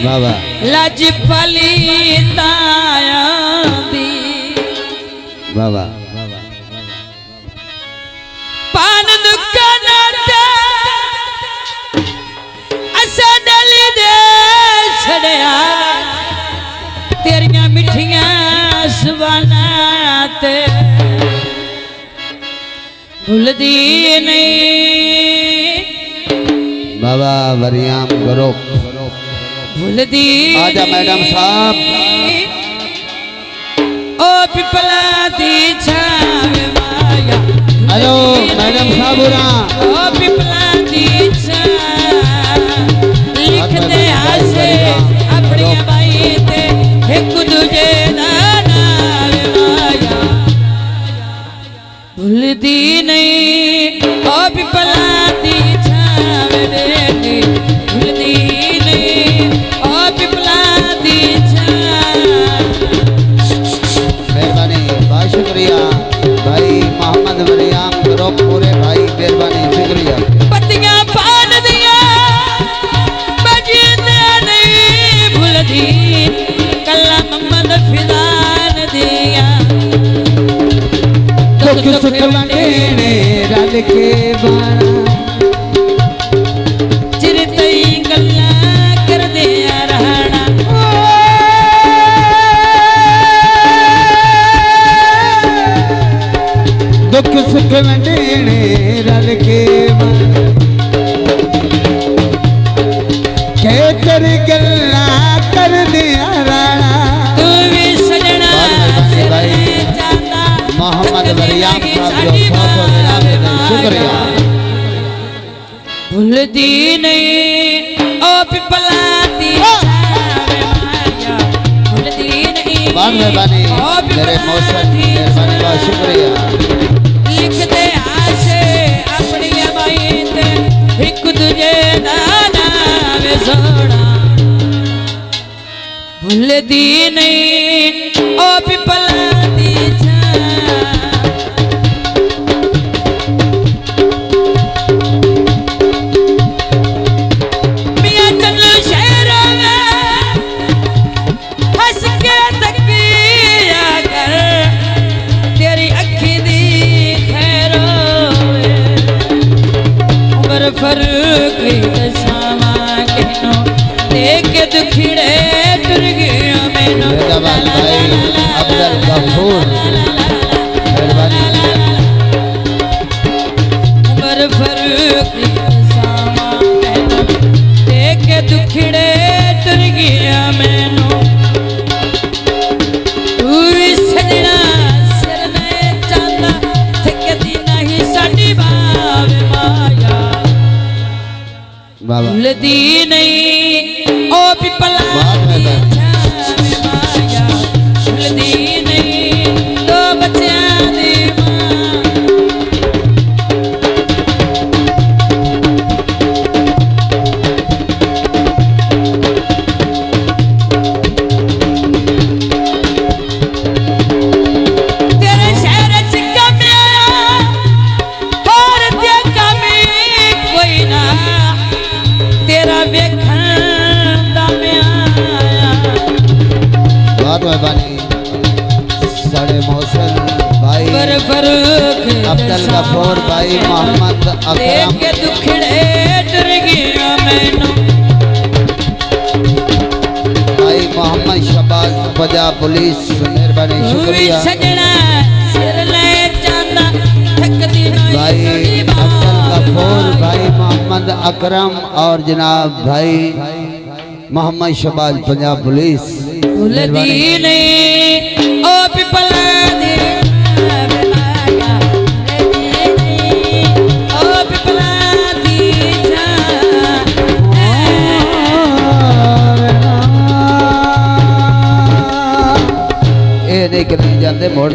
बाबा लज पलीताया दी बाबा पान दुकान असा डली दे छड़िया तेरिया मिठिया सवाना ते भूलदी नहीं बाबा वरियाम करो भूलदी आजा मैडम साहब ओ पिपला दी छावे माया हेलो मैडम साहब ओ पिपला दी छा लिख दे आसे अपनी बाई ते एक दूजे दा नावे माया भूलदी नहीं ओ पिपला दी छावे बेटी भूलदी नहीं ओ पिपला दी छा मेहरबानी बहुत शुक्रिया भाई मोहम्मद वरियाम ग्रुप पूरे भाई मेहरबानी शुक्रिया पत्तियां पान दिया बजीते नहीं भूलदी कल्ला मोहम्मद फिदान दिया दुख सुख वंडेने रल के बाणा चिरते गल्ला कर दिया रहना दुख सुख वंडेने रल के बाणा के तेरी गल्ला कर दिया राणा तू भी सजना भाई मोहम्मद वरियाम साहब जो 100 शुक्रिया भूलदी नहीं ओ पिपला दी छावे माया भूलदी नहीं बहुत मेहरबानी ओ मेरे पिपला मौसम दी मेहरबानी बहुत शुक्रिया लिख दे आसे अपनी बाई ते एक दूजे दा नावे सोना भूलदी नहीं ओ पिपला दी छा फर्क दसावा कहनो देख दुखड़े टुर गया मैनो भाई अब्दुल गफूर मेहरबानी उमर फर्क दसावा कहनो देख दुखड़े टुर गया मैनो तू भी सजना सिर में चांदा थकदी नहीं साडी बावे माया भूलदी नहीं ओ पिपला दी छावे माया भूलदी नहीं तो बच्चियां दी तेरे शहर च कमिया और ते कमी कोई ना तेरा वेखन दा मैं आया बहुत मेहरबानी साढ़े मौसम भाई फर्क अब्दुल गफूर भाई मोहम्मद अकरम के दुखड़े डर गया मैनू भाई मोहम्मद शबाज पंजाब पुलिस मेहरबानी शुक्रिया सजना सिर ले चांदा थकदी नहीं भाई अब्दुल गफूर भाई मोहम्मद अकरम और जनाब भाई मोहम्मद शबाज पंजाब पुलिस भूलदी नहीं ओ पिपला दी छावे माया भूलदी नहीं ओ पिपला दी छा ये नहीं करी जाते मोड़